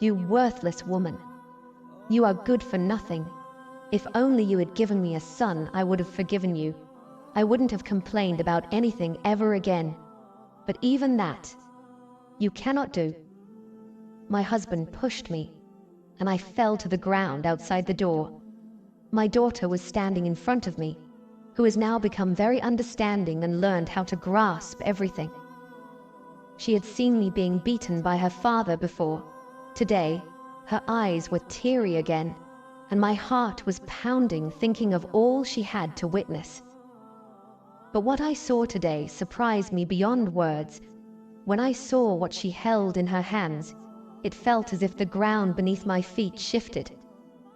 You worthless woman. You are good for nothing. If only you had given me a son, I would have forgiven you. I wouldn't have complained about anything ever again. But even that, you cannot do. My husband pushed me, and I fell to the ground outside the door. My daughter was standing in front of me, who has now become very understanding and learned how to grasp everything. She had seen me being beaten by her father before. Today, her eyes were teary again, and my heart was pounding thinking of all she had to witness. But what I saw today surprised me beyond words. When I saw what she held in her hands, it felt as if the ground beneath my feet shifted.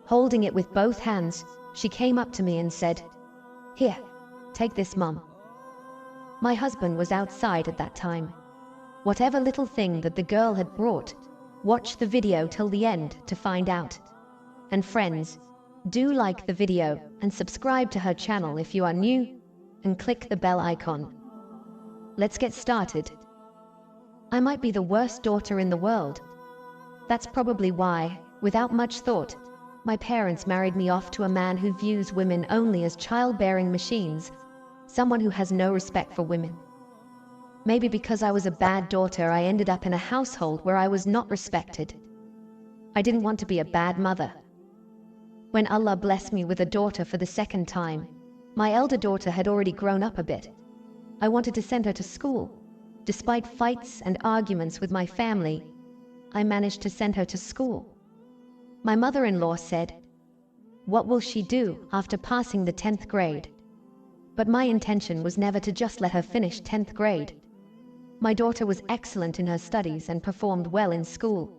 Holding it with both hands, she came up to me and said, "Here, take this, Mum." My husband was outside at that time. Whatever little thing that the girl had brought, watch the video till the end to find out. And friends, do like the video and subscribe to her channel if you are new, and click the bell icon. Let's get started. I might be the worst daughter in the world. That's probably why, without much thought, my parents married me off to a man who views women only as childbearing machines, someone who has no respect for women. Maybe because I was a bad daughter, I ended up in a household where I was not respected. I didn't want to be a bad mother. When Allah blessed me with a daughter for the second time, my elder daughter had already grown up a bit. I wanted to send her to school. Despite fights and arguments with my family, I managed to send her to school. My mother-in-law said, "What will she do after passing the 10th grade?" But my intention was never to just let her finish 10th grade. My daughter was excellent in her studies and performed well in school.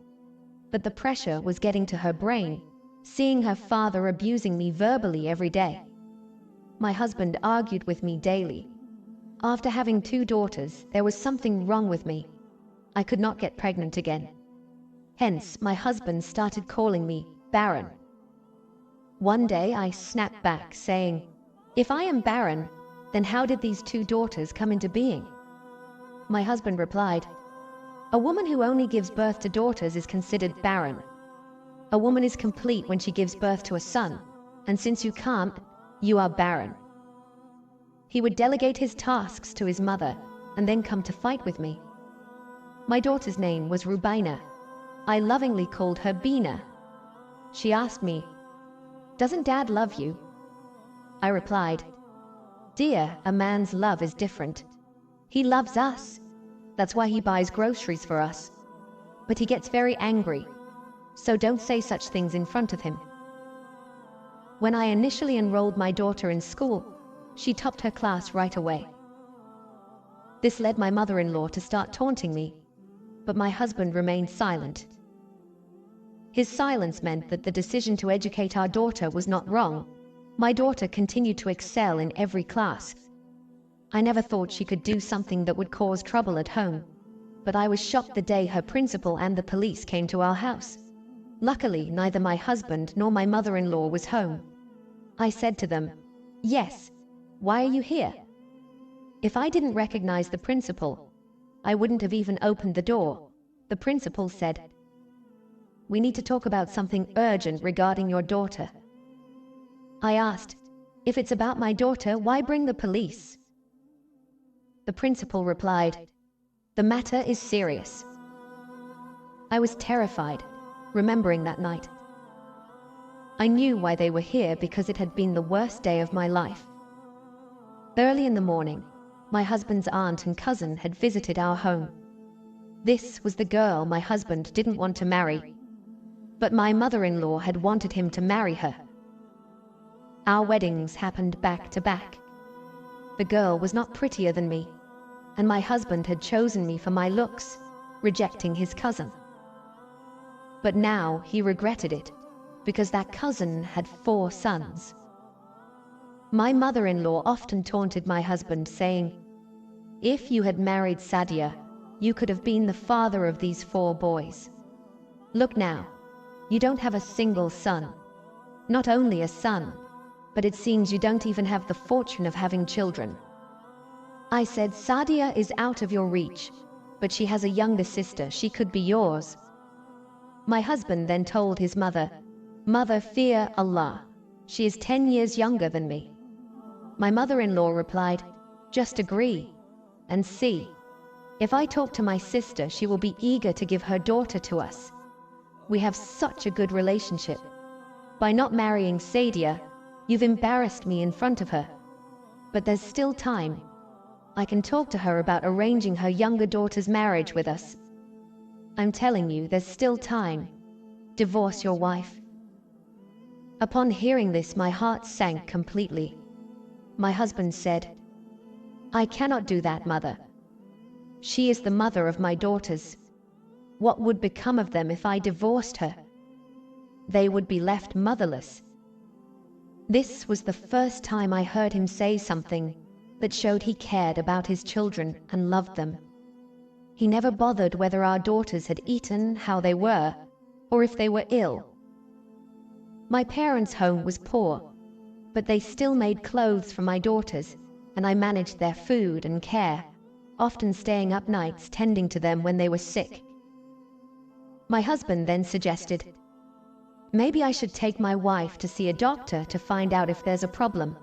But the pressure was getting to her brain, seeing her father abusing me verbally every day. My husband argued with me daily. After having 2 daughters, there was something wrong with me. I could not get pregnant again. Hence, my husband started calling me barren. One day I snapped back, saying, "If I am barren, then how did these 2 daughters come into being?" My husband replied, "A woman who only gives birth to daughters is considered barren. A woman is complete when she gives birth to a son, and since you can't, you are barren." He would delegate his tasks to his mother and then come to fight with me. My daughter's name was Rubaina. I lovingly called her Bina. She asked me, "Doesn't Dad love you?" I replied, "Dear, a man's love is different. He loves us. That's why he buys groceries for us. But he gets very angry, so don't say such things in front of him." When I initially enrolled my daughter in school, she topped her class right away. This led my mother-in-law to start taunting me, but my husband remained silent. His silence meant that the decision to educate our daughter was not wrong. My daughter continued to excel in every class. I never thought she could do something that would cause trouble at home, but I was shocked the day her principal and the police came to our house. Luckily, neither my husband nor my mother-in-law was home. I said to them, "Yes, why are you here?" If I didn't recognize the principal, I wouldn't have even opened the door. The principal said, "We need to talk about something urgent regarding your daughter." I asked, "If it's about my daughter, why bring the police?" The principal replied, "The matter is serious." I was terrified, remembering that night. I knew why they were here because it had been the worst day of my life. Early in the morning, my husband's aunt and cousin had visited our home. This was the girl my husband didn't want to marry, but my mother-in-law had wanted him to marry her. Our weddings happened back to back. The girl was not prettier than me, and my husband had chosen me for my looks, rejecting his cousin. But now he regretted it, because that cousin had 4 sons. My mother-in-law often taunted my husband, saying, "If you had married Sadia, you could have been the father of these 4 boys. Look now, you don't have a single son. Not only a son, but it seems you don't even have the fortune of having children." I said, "Sadia is out of your reach, but she has a younger sister, she could be yours." My husband then told his mother, "Mother, fear Allah. She is 10 years younger than me." My mother-in-law replied, "Just agree and see. If I talk to my sister, she will be eager to give her daughter to us. We have such a good relationship. By not marrying Sadia, you've embarrassed me in front of her. But there's still time. I can talk to her about arranging her younger daughter's marriage with us. I'm telling you, there's still time. Divorce your wife." Upon hearing this, my heart sank completely. My husband said, "I cannot do that, mother. She is the mother of my daughters. What would become of them if I divorced her? They would be left motherless." This was the first time I heard him say something that showed he cared about his children and loved them. He never bothered whether our daughters had eaten, how they were, or if they were ill. My parents' home was poor, but they still made clothes for my daughters, and I managed their food and care, often staying up nights tending to them when they were sick. My husband then suggested, "Maybe I should take my wife to see a doctor to find out if there's a problem.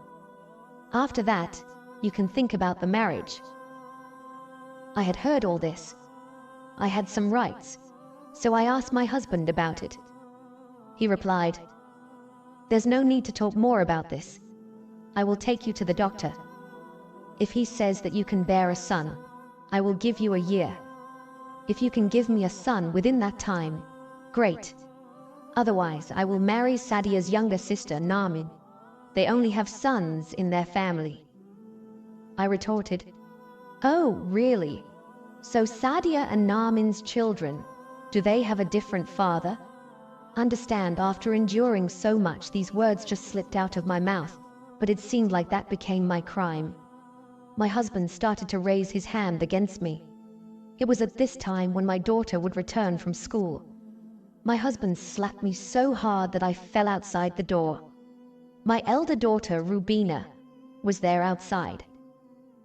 After that, you can think about the marriage." I had heard all this. I had some rights, so I asked my husband about it. He replied, "There's no need to talk more about this. I will take you to the doctor. If he says that you can bear a son, I will give you a year. If you can give me a son within that time, great. Otherwise, I will marry Sadia's younger sister, Namin. They only have sons in their family." I retorted, "Oh, really? So Sadia and Namin's children, do they have a different father?" Understand, after enduring so much, these words just slipped out of my mouth, but it seemed like that became my crime. My husband started to raise his hand against me. It was at this time when my daughter would return from school. My husband slapped me so hard that I fell outside the door. My elder daughter, Rubina, was there outside,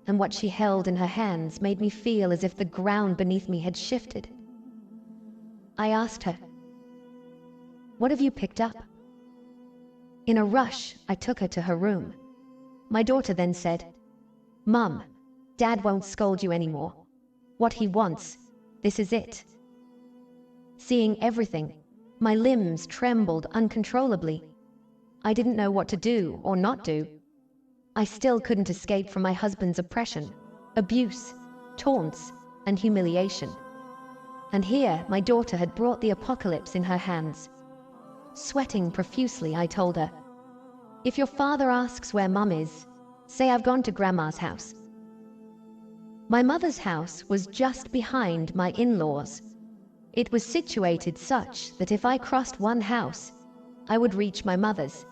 and what she held in her hands made me feel as if the ground beneath me had shifted. I asked her, "What have you picked up?" In a rush, I took her to her room. My daughter then said, "Mum, Dad won't scold you anymore. What he wants, this is it." Seeing everything, my limbs trembled uncontrollably. I didn't know what to do or not do. I still couldn't escape from my husband's oppression, abuse, taunts, and humiliation. And here my daughter had brought the apocalypse in her hands. Sweating profusely, I told her, "If your father asks where Mum is, say I've gone to Grandma's house." My mother's house was just behind my in-laws. It was situated such that if I crossed one house, I would reach my mother's.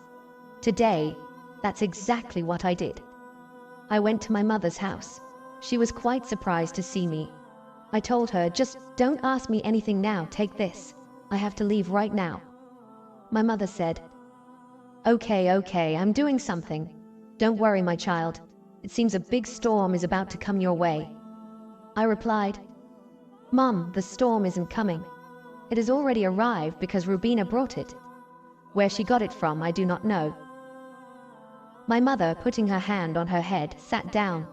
Today, that's exactly what I did. I went to my mother's house. She was quite surprised to see me. I told her, "Just don't ask me anything now, take this. I have to leave right now." My mother said, Okay, I'm doing something. Don't worry, my child. It seems a big storm is about to come your way." I replied, "Mum, the storm isn't coming. It has already arrived because Rubina brought it. Where she got it from, I do not know." My mother, putting her hand on her head, sat down.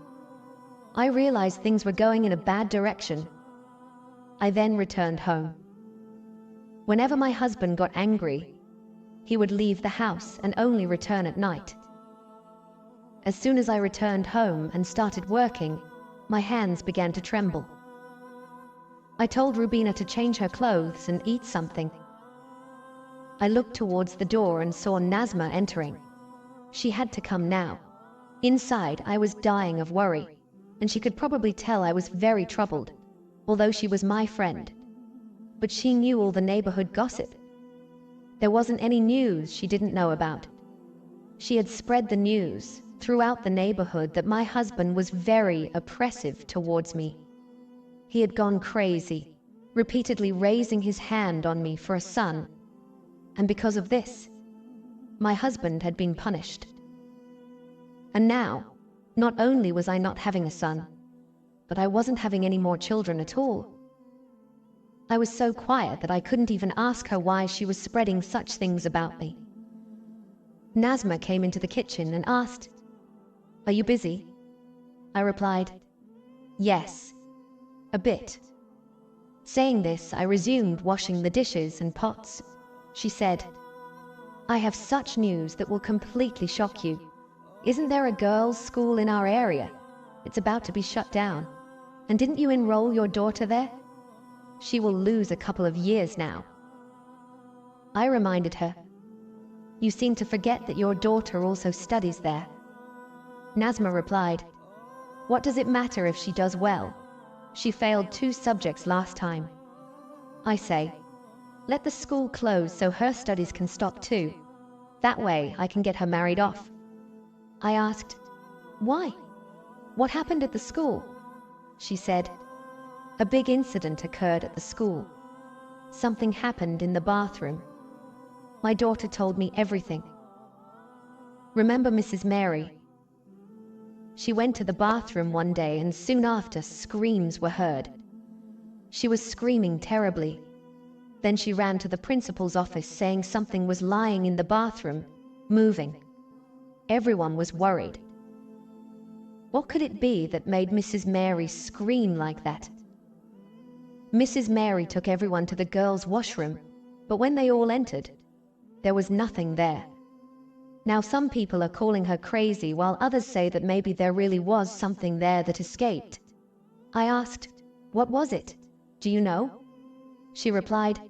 I realized things were going in a bad direction. I then returned home. Whenever my husband got angry, he would leave the house and only return at night. As soon as I returned home and started working, my hands began to tremble. I told Rubina to change her clothes and eat something. I looked towards the door and saw Nazma entering. She had to come now. Inside, I was dying of worry, and she could probably tell I was very troubled, although she was my friend. But she knew all the neighborhood gossip. There wasn't any news she didn't know about. She had spread the news throughout the neighborhood that my husband was very oppressive towards me. He had gone crazy, repeatedly raising his hand on me for a son. And because of this, my husband had been punished. And now, not only was I not having a son, but I wasn't having any more children at all. I was so quiet that I couldn't even ask her why she was spreading such things about me. Nazma came into the kitchen and asked, "Are you busy?" I replied, "Yes, a bit." Saying this, I resumed washing the dishes and pots. She said, "I have such news that will completely shock you. Isn't there a girls' school in our area? It's about to be shut down. And didn't you enroll your daughter there? She will lose a couple of years now." I reminded her, "You seem to forget that your daughter also studies there." Nazma replied, "What does it matter if she does well? She failed 2 subjects last time." I say, "Let the school close so her studies can stop too. That way I can get her married off." I asked, "Why? What happened at the school?" She said, "A big incident occurred at the school. Something happened in the bathroom. My daughter told me everything. Remember Mrs. Mary? She went to the bathroom one day and soon after screams were heard. She was screaming terribly. Then she ran to the principal's office saying something was lying in the bathroom, moving. Everyone was worried. What could it be that made Mrs. Mary scream like that? Mrs. Mary took everyone to the girls' washroom, but when they all entered, there was nothing there. Now some people are calling her crazy while others say that maybe there really was something there that escaped. I asked, "What was it? Do you know?" She replied,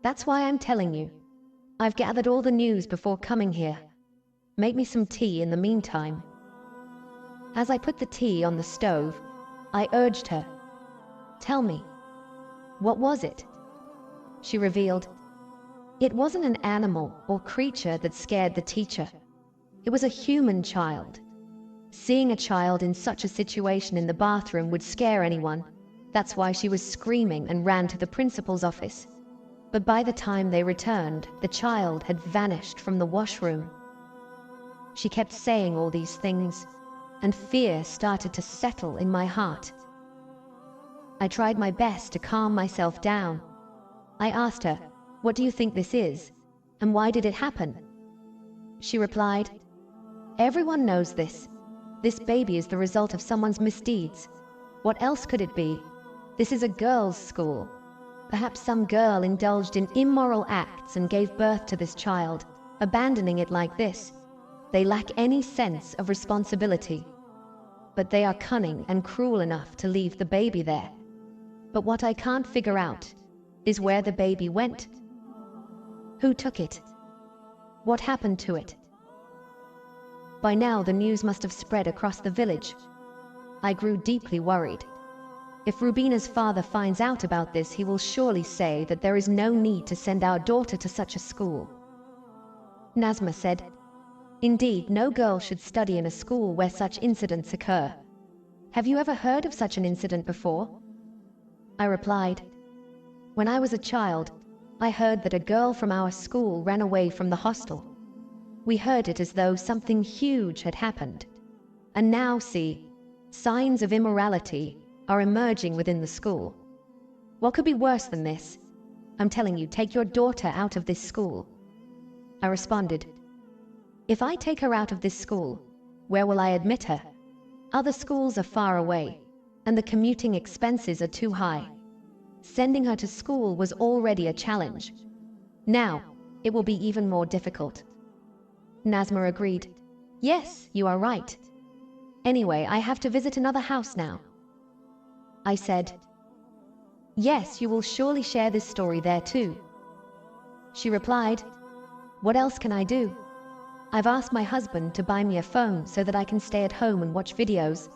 "That's why I'm telling you. I've gathered all the news before coming here. Make me some tea in the meantime." As I put the tea on the stove, I urged her, "Tell me, what was it?" She revealed, "It wasn't an animal or creature that scared the teacher. It was a human child. Seeing a child in such a situation in the bathroom would scare anyone. That's why she was screaming and ran to the principal's office. But by the time they returned, the child had vanished from the washroom." She kept saying all these things, and fear started to settle in my heart. I tried my best to calm myself down. I asked her, "What do you think this is? And why did it happen?" She replied, "Everyone knows this. This baby is the result of someone's misdeeds. What else could it be? This is a girls' school. Perhaps some girl indulged in immoral acts and gave birth to this child, abandoning it like this. They lack any sense of responsibility. But they are cunning and cruel enough to leave the baby there. But what I can't figure out is where the baby went. Who took it? What happened to it?" By now the news must have spread across the village. I grew deeply worried. If Rubina's father finds out about this, he will surely say that there is no need to send our daughter to such a school. Nazma said, "Indeed, no girl should study in a school where such incidents occur. Have you ever heard of such an incident before?" I replied, "When I was a child, I heard that a girl from our school ran away from the hostel. We heard it as though something huge had happened. And now see, signs of immorality are emerging within the school. What could be worse than this? I'm telling you, take your daughter out of this school." I responded, "If I take her out of this school, where will I admit her? Other schools are far away, and the commuting expenses are too high. Sending her to school was already a challenge. Now, it will be even more difficult." Nazma agreed, "Yes, you are right. Anyway, I have to visit another house now." I said, "Yes, you will surely share this story there too." She replied, "What else can I do? I've asked my husband to buy me a phone so that I can stay at home and watch videos.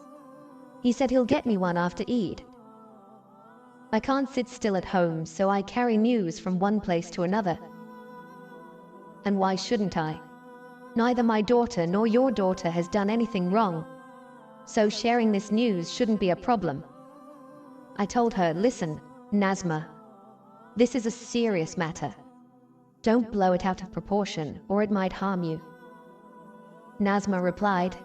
He said he'll get me one after Eid. I can't sit still at home, so I carry news from one place to another. And why shouldn't I? Neither my daughter nor your daughter has done anything wrong, so sharing this news shouldn't be a problem." I told her, "Listen, Nazma, this is a serious matter. Don't blow it out of proportion, or it might harm you." Nazma replied,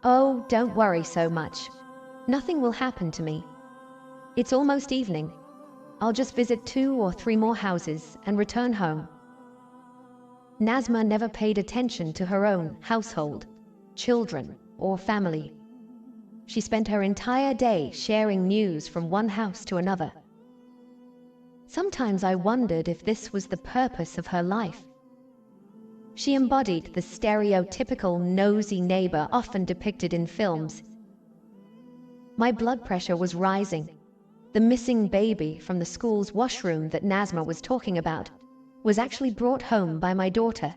"Oh, don't worry so much. Nothing will happen to me. It's almost evening. I'll just visit 2 or 3 more houses and return home." Nazma never paid attention to her own household, children, or family. She spent her entire day sharing news from one house to another. Sometimes I wondered if this was the purpose of her life. She embodied the stereotypical nosy neighbor often depicted in films. My blood pressure was rising. The missing baby from the school's washroom that Nazma was talking about was actually brought home by my daughter.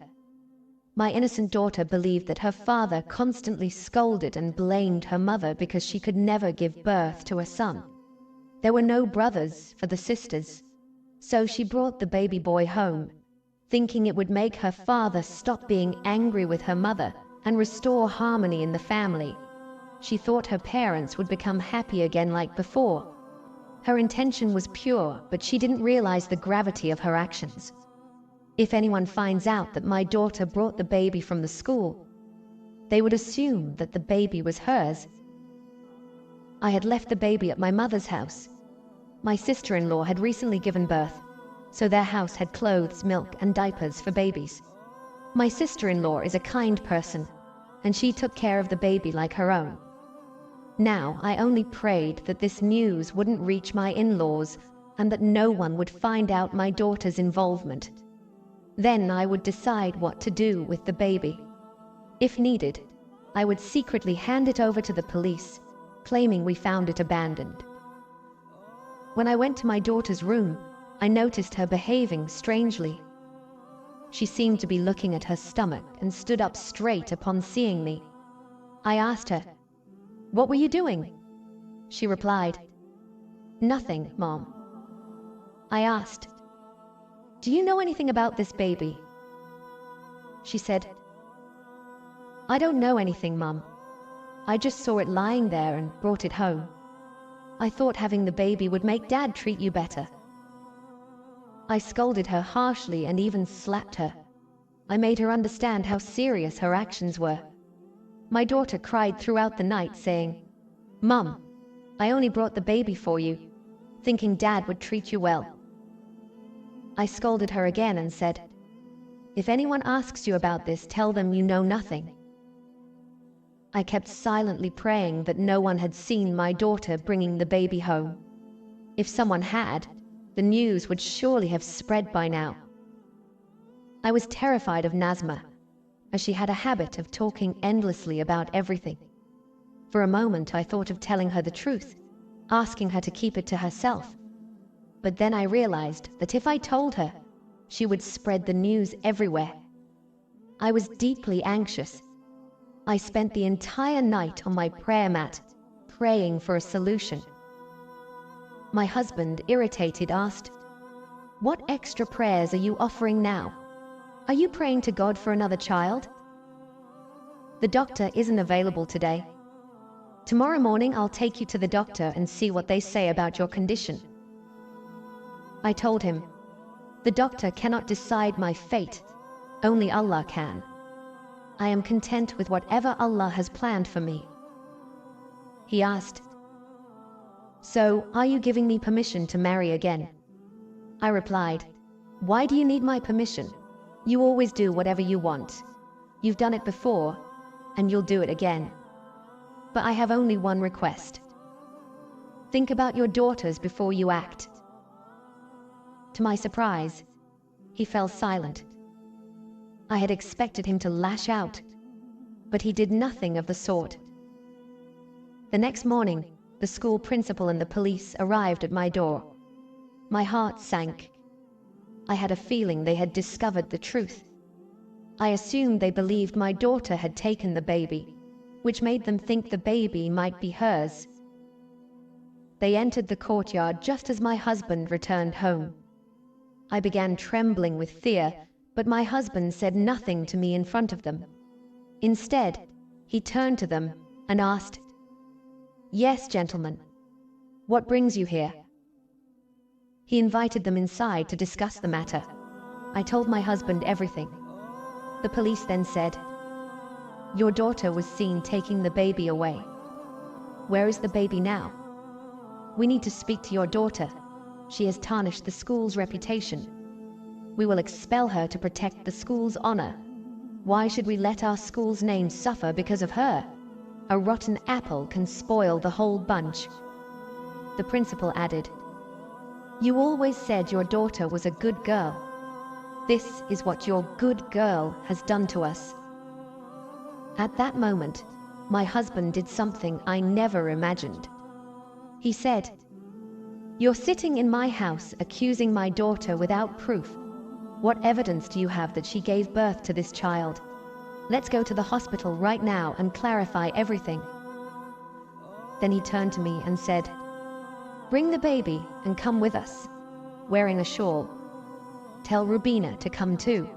My innocent daughter believed that her father constantly scolded and blamed her mother because she could never give birth to a son. There were no brothers for the sisters, so she brought the baby boy home, thinking it would make her father stop being angry with her mother and restore harmony in the family. She thought her parents would become happy again like before. Her intention was pure, but she didn't realize the gravity of her actions. If anyone finds out that my daughter brought the baby from the school, they would assume that the baby was hers. I had left the baby at my mother's house. My sister-in-law had recently given birth, so their house had clothes, milk, and diapers for babies. My sister-in-law is a kind person, and she took care of the baby like her own. Now, I only prayed that this news wouldn't reach my in-laws and that no one would find out my daughter's involvement. Then I would decide what to do with the baby. If needed, I would secretly hand it over to the police, claiming we found it abandoned. When I went to my daughter's room, I noticed her behaving strangely. She seemed to be looking at her stomach and stood up straight upon seeing me. I asked her, "What were you doing?" She replied, "Nothing, Mom." I asked, "Do you know anything about this baby?" She said, "I don't know anything, Mum. I just saw it lying there and brought it home. I thought having the baby would make Dad treat you better." I scolded her harshly and even slapped her. I made her understand how serious her actions were. My daughter cried throughout the night, saying, "Mum, I only brought the baby for you, thinking Dad would treat you well." I scolded her again and said, "If anyone asks you about this, tell them you know nothing." I kept silently praying that no one had seen my daughter bringing the baby home. If someone had, the news would surely have spread by now. I was terrified of Nazma, as she had a habit of talking endlessly about everything. For a moment I thought of telling her the truth, asking her to keep it to herself. But then I realized that if I told her, she would spread the news everywhere. I was deeply anxious. I spent the entire night on my prayer mat, praying for a solution. My husband, irritated, asked, "What extra prayers are you offering now? Are you praying to God for another child?" "The doctor isn't available today. Tomorrow morning I'll take you to the doctor and see what they say about your condition." I told him, "The doctor cannot decide my fate. Only Allah can. I am content with whatever Allah has planned for me." He asked, "So, are you giving me permission to marry again?" I replied, "Why do you need my permission? You always do whatever you want. You've done it before, and you'll do it again. But I have only one request. Think about your daughters before you act." To my surprise, he fell silent. I had expected him to lash out, but he did nothing of the sort. The next morning, the school principal and the police arrived at my door. My heart sank. I had a feeling they had discovered the truth. I assumed they believed my daughter had taken the baby, which made them think the baby might be hers. They entered the courtyard just as my husband returned home. I began trembling with fear, but my husband said nothing to me in front of them. Instead, he turned to them and asked, "Yes, gentlemen, what brings you here?" He invited them inside to discuss the matter. I told my husband everything. The police then said, "Your daughter was seen taking the baby away. Where is the baby now? We need to speak to your daughter. She has tarnished the school's reputation. We will expel her to protect the school's honor. Why should we let our school's name suffer because of her? A rotten apple can spoil the whole bunch." The principal added, "You always said your daughter was a good girl. This is what your good girl has done to us." At that moment, my husband did something I never imagined. He said, "You're sitting in my house accusing my daughter without proof. What evidence do you have that she gave birth to this child? Let's go to the hospital right now and clarify everything." Then he turned to me and said, "Bring the baby and come with us, wearing a shawl. Tell Rubina to come too."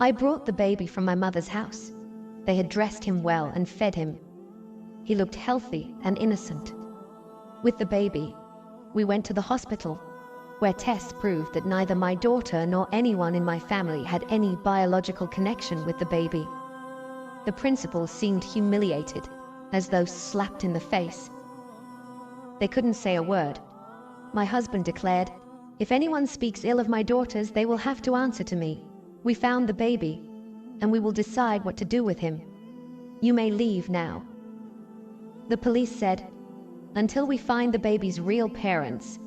I brought the baby from my mother's house. They had dressed him well and fed him. He looked healthy and innocent. With the baby, we went to the hospital, where tests proved that neither my daughter nor anyone in my family had any biological connection with the baby. The principal seemed humiliated, as though slapped in the face. They couldn't say a word. My husband declared, "If anyone speaks ill of my daughters, they will have to answer to me. We found the baby, and we will decide what to do with him. You may leave now." The police said, "Until we find the baby's real parents,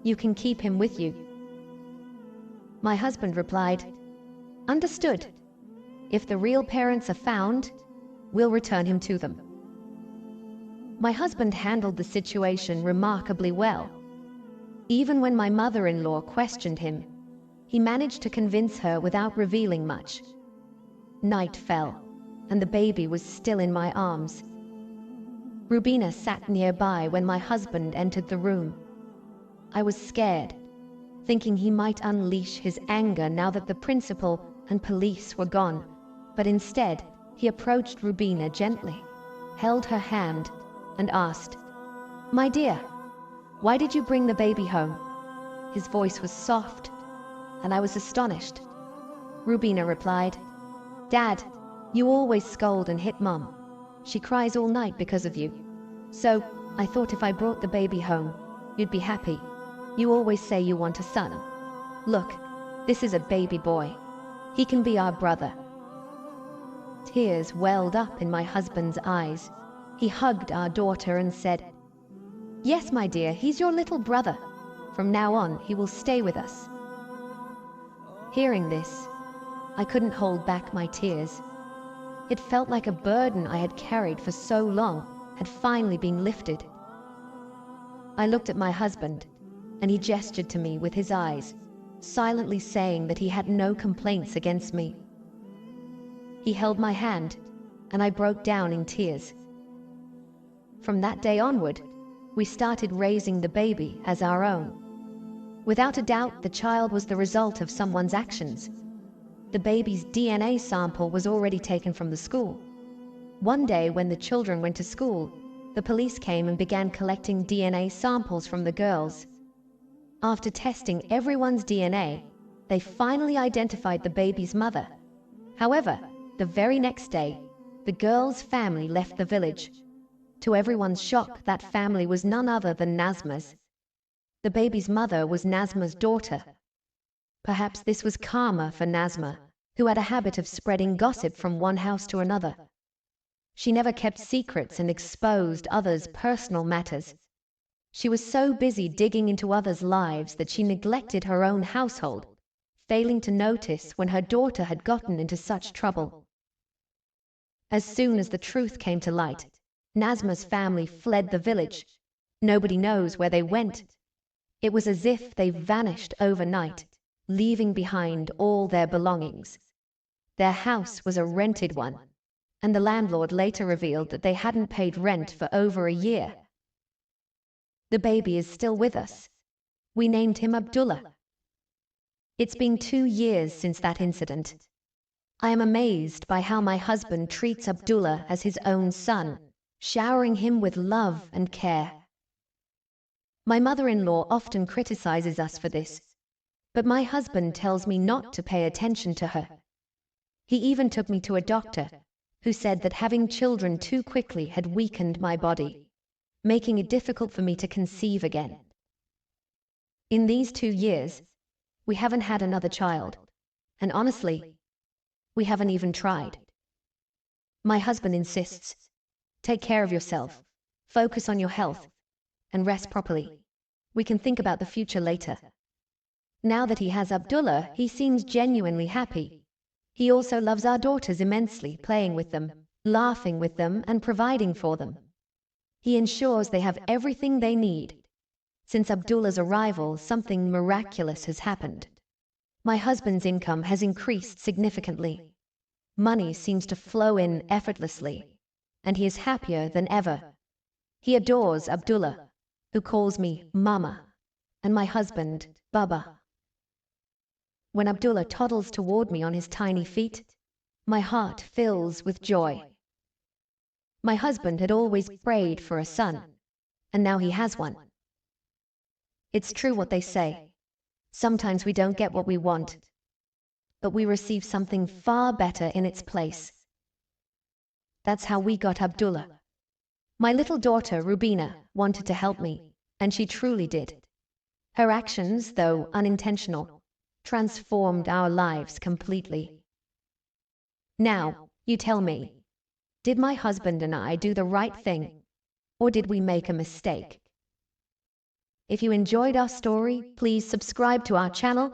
you can keep him with you." My husband replied, "Understood. If the real parents are found, we'll return him to them." My husband handled the situation remarkably well. Even when my mother-in-law questioned him, he managed to convince her without revealing much. Night fell, and the baby was still in my arms. Rubina sat nearby when my husband entered the room. I was scared, thinking he might unleash his anger now that the principal and police were gone, but instead he approached Rubina gently, held her hand, and asked, "My dear, why did you bring the baby home?" His voice was soft, and I was astonished. Rubina replied, "Dad, you always scold and hit Mom. She cries all night because of you. So I thought if I brought the baby home, you'd be happy. You always say you want a son. Look, this is a baby boy. He can be our brother." Tears welled up in my husband's eyes. He hugged our daughter and said, "Yes, my dear, he's your little brother. From now on, he will stay with us." Hearing this, I couldn't hold back my tears. It felt like a burden I had carried for so long had finally been lifted. I looked at my husband, and he gestured to me with his eyes, silently saying that he had no complaints against me. He held my hand, and I broke down in tears. From that day onward, we started raising the baby as our own. Without a doubt, the child was the result of someone's actions. The baby's DNA sample was already taken from the school. One day when the children went to school, the police came and began collecting DNA samples from the girls. After testing everyone's DNA, they finally identified the baby's mother. However, the very next day, the girl's family left the village. To everyone's shock, that family was none other than Nazma's. The baby's mother was Nazma's daughter. Perhaps this was karma for Nazma, who had a habit of spreading gossip from one house to another. She never kept secrets and exposed others' personal matters. She was so busy digging into others' lives that she neglected her own household, failing to notice when her daughter had gotten into such trouble. As soon as the truth came to light, Nazma's family fled the village. Nobody knows where they went. It was as if they vanished overnight, leaving behind all their belongings. Their house was a rented one, and the landlord later revealed that they hadn't paid rent for over a year. The baby is still with us. We named him Abdullah. It's been 2 years since that incident. I am amazed by how my husband treats Abdullah as his own son, showering him with love and care. My mother-in-law often criticizes us for this, but my husband tells me not to pay attention to her. He even took me to a doctor, who said that having children too quickly had weakened my body, making it difficult for me to conceive again. In these 2 years, we haven't had another child. And honestly, we haven't even tried. My husband insists, take care of yourself, focus on your health, and rest properly. We can think about the future later. Now that he has Abdullah, he seems genuinely happy. He also loves our daughters immensely, playing with them, laughing with them, and providing for them. He ensures they have everything they need. Since Abdullah's arrival, something miraculous has happened. My husband's income has increased significantly. Money seems to flow in effortlessly, and he is happier than ever. He adores Abdullah, who calls me Mama, and my husband, Baba. When Abdullah toddles toward me on his tiny feet, my heart fills with joy. My husband had always prayed for a son, and now he has one. It's true what they say. Sometimes we don't get what we want, but we receive something far better in its place. That's how we got Abdullah. My little daughter, Rubina, wanted to help me, and she truly did. Her actions, though unintentional, transformed our lives completely. Now, you tell me, did my husband and I do the right thing, or did we make a mistake? If you enjoyed our story, please subscribe to our channel